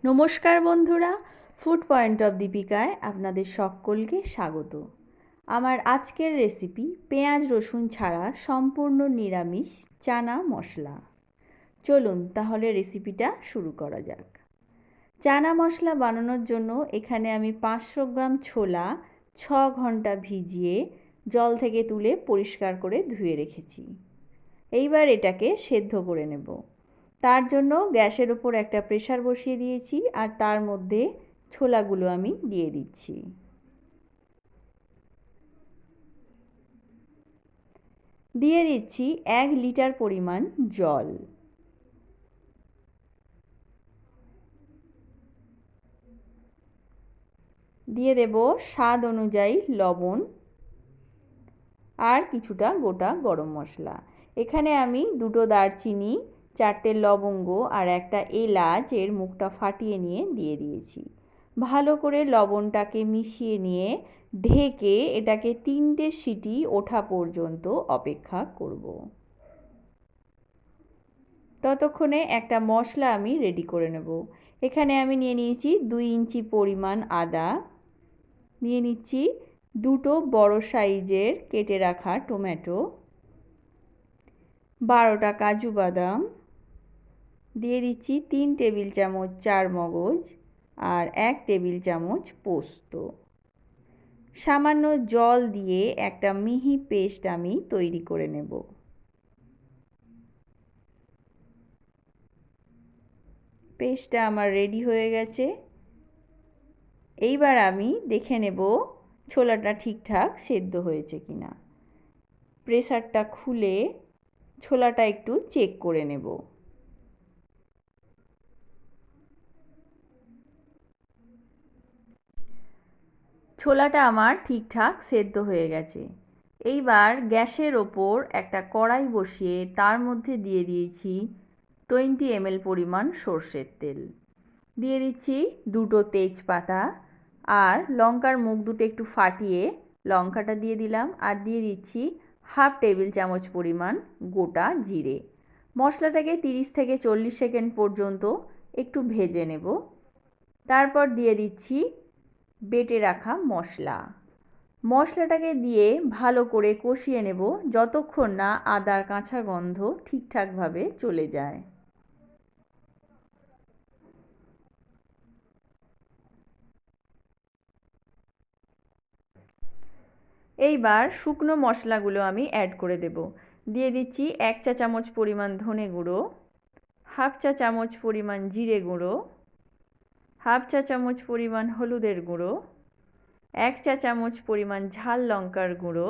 নমস্কার বন্ধুরা, food point of দীপিকায় আপনাদের সকলকে স্বাগত। আমার আজকের রেসিপি পেঁয়াজ রসুন ছাড়া সম্পূর্ণ নিরামিষ চানা মশলা। চলুন তাহলে রেসিপিটা শুরু করা যাক। চানা মশলা বানানোর জন্য এখানে আমি 500 গ্রাম ছোলা 6 ঘন্টা ভিজিয়ে জল থেকে তুলে পরিষ্কার করে ধুয়ে রেখেছি। এইবার এটাকে সেদ্ধ করে নেব। তার জন্য গ্যাসের ওপর একটা প্রেসার বসিয়ে দিয়েছি আর তার মধ্যে ছোলাগুলো আমি দিয়ে দিচ্ছি। দিয়ে দিচ্ছি 1 লিটার পরিমাণ জল। দিয়ে দেব স্বাদ অনুযায়ী লবণ আর কিছুটা গোটা গরম মশলা। এখানে আমি 2টো দারচিনি, 4টে লবঙ্গ আর একটা এলাচ এর মুখটা ফাটিয়ে নিয়ে দিয়ে দিয়েছি। ভালো করে লবণটাকে মিশিয়ে নিয়ে ঢেকে এটাকে 3টে সিটি ওঠা পর্যন্ত অপেক্ষা করব। ততক্ষণে একটা মশলা আমি রেডি করে নেব। এখানে আমি নিয়ে নিয়েছি 2 ইঞ্চি পরিমাণ আদা, নিয়ে নিচ্ছি 2টো বড় সাইজের কেটে রাখা টমেটো, 12টা কাজু বাদাম, দিয়ে দিচ্ছি 3 টেবিল চামচ চারমগজ আর 1 টেবিল চামচ পোস্ত। সামান্য জল দিয়ে একটা মিহি পেস্ট আমি তৈরি করে নেব। পেস্টটা আমার রেডি হয়ে গেছে। এইবার আমি দেখে নেব ছোলাটা ঠিকঠাক সেদ্ধ হয়েছে কিনা। প্রেসারটা খুলে ছোলাটা একটু চেক করে নেব। ছোলাটা আমার ঠিকঠাক সেদ্ধ হয়ে গেছে। এইবার গ্যাসের ওপর একটা কড়াই বসিয়ে তার মধ্যে দিয়ে দিয়েছি 20 ml পরিমাণ সর্ষের তেল। দিয়ে দিচ্ছি 2টো তেজপাতা আর লঙ্কার মুখ দুটো একটু ফাটিয়ে লঙ্কাটা দিয়ে দিলাম আর দিয়ে দিচ্ছি 1/2 টেবিল চামচ পরিমাণ গোটা জিরে। মশলাটাকে 30 থেকে 40 সেকেন্ড পর্যন্ত একটু ভেজে নেব। তারপর দিয়ে দিচ্ছি বেটে রাখা মশলা। মশলাটাকে দিয়ে ভালো করে কষিয়ে নেব যতক্ষণ না আদার কাঁচা গন্ধ ঠিকঠাকভাবে চলে যায়। এইবার শুকনো মশলাগুলো আমি অ্যাড করে দেব। দিয়ে দিচ্ছি 1 চা চামচ পরিমাণ ধনে গুঁড়ো, 1/2 চা চামচ পরিমাণ জিরে গুঁড়ো, 1/2 চা চামচ পরিমাণ হলুদের গুঁড়ো, 1 চা চামচ পরিমাণ ঝাল লঙ্কার গুঁড়ো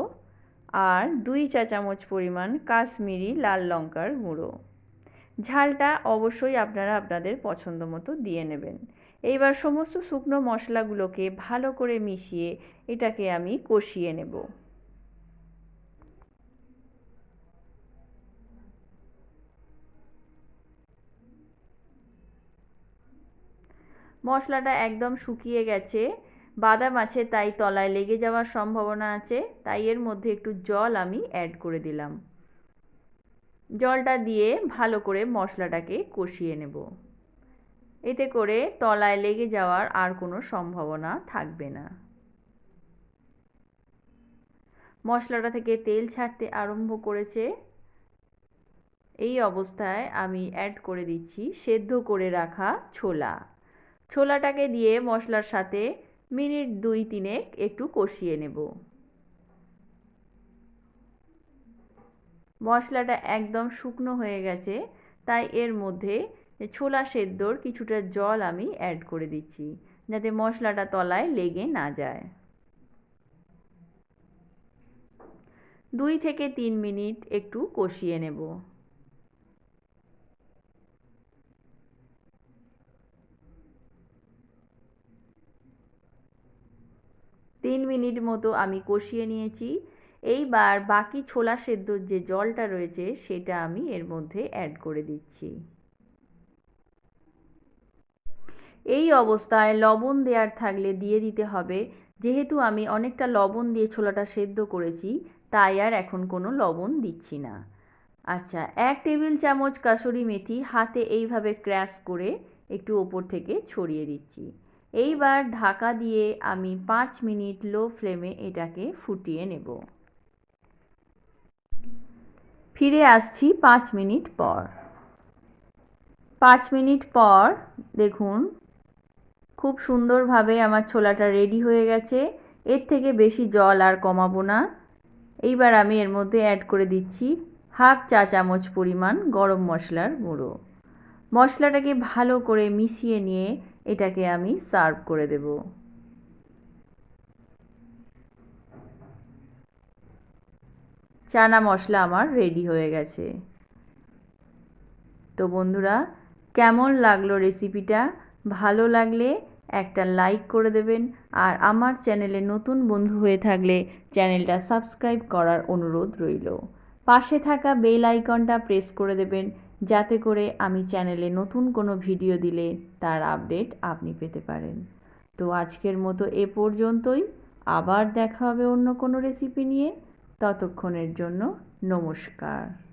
আর 2 চা চামচ পরিমাণ কাশ্মীরি লাল লঙ্কার গুঁড়ো। ঝালটা অবশ্যই আপনারা আপনাদের পছন্দ মতো দিয়ে নেবেন। এইবার সমস্ত শুকনো মশলাগুলোকে ভালো করে মিশিয়ে এটাকে আমি কষিয়ে নেব। মশলাটা একদম শুকিয়ে গেছে, বাদাম আছে তাই তলায় লেগে যাওয়ার সম্ভাবনা আছে, তাই এর মধ্যে একটু জল আমি অ্যাড করে দিলাম। জলটা দিয়ে ভালো করে মশলাটাকে কষিয়ে নেব। এতে করে তলায় লেগে যাওয়ার আর কোনো সম্ভাবনা থাকবে না। মশলাটা থেকে তেল ছাড়তে আরম্ভ করেছে। এই অবস্থায় আমি অ্যাড করে দিচ্ছি সেদ্ধ করে রাখা ছোলা। ছোলাটাকে দিয়ে মশলার সাথে মিনিট 2-3 একটু কষিয়ে নেব। মশলাটা একদম শুকনো হয়ে গেছে, তাই এর মধ্যে ছোলা সেদ্ধর কিছুটা জল আমি অ্যাড করে দিচ্ছি যাতে মশলাটা তলায় লেগে না যায়। 2 থেকে 3 মিনিট একটু কষিয়ে নেব। 3 মিনিট মতো আমি কষিয়ে নিয়েছি। এইবার বাকি ছোলা সেদ্ধর যে জলটা রয়েছে সেটা আমি এর মধ্যে অ্যাড করে দিচ্ছি। এই অবস্থায় লবণ দেওয়ার থাকলে দিয়ে দিতে হবে। যেহেতু আমি অনেকটা লবণ দিয়ে ছোলাটা সেদ্ধ করেছি তাই আর এখন কোনো লবণ দিচ্ছি না। আচ্ছা, 1 টেবিল চামচ কাসুরি মেথি হাতে এইভাবে ক্র্যাশ করে একটু ওপর থেকে ছড়িয়ে দিচ্ছি। এইবার ঢাকা দিয়ে আমি 5 মিনিট লো ফ্লেমে এটাকে ফুটিয়ে নেব। ফিরে আসছি 5 মিনিট পর। 5 মিনিট পর দেখুন খুব সুন্দরভাবে আমার ছোলাটা রেডি হয়ে গেছে। এর থেকে বেশি জল আর কমাবো না। এইবার আমি এর মধ্যে অ্যাড করে দিচ্ছি হাফ চা চামচ পরিমাণ গরম মশলার গুঁড়ো। মশলাটাকে ভালো করে মিশিয়ে নিয়ে এটাকে আমি সার্ভ করে দেব। চানা মশলা আমার রেডি হয়ে গেছে। তো বন্ধুরা, কেমন লাগলো রেসিপিটা? ভালো লাগলে একটা লাইক করে দেবেন, আর আমার চ্যানেলে নতুন বন্ধু হয়ে থাকলে চ্যানেলটা সাবস্ক্রাইব করার অনুরোধ রইল। পাশে থাকা বেল আইকনটা প্রেস করে দেবেন, যাতে করে আমি চ্যানেলে নতুন কোনো ভিডিও দিলে তার আপডেট আপনি পেতে পারেন। তো আজকের মতো এ পর্যন্তই। আবার দেখা হবে অন্য কোনো রেসিপি নিয়ে। ততক্ষণের জন্য নমস্কার।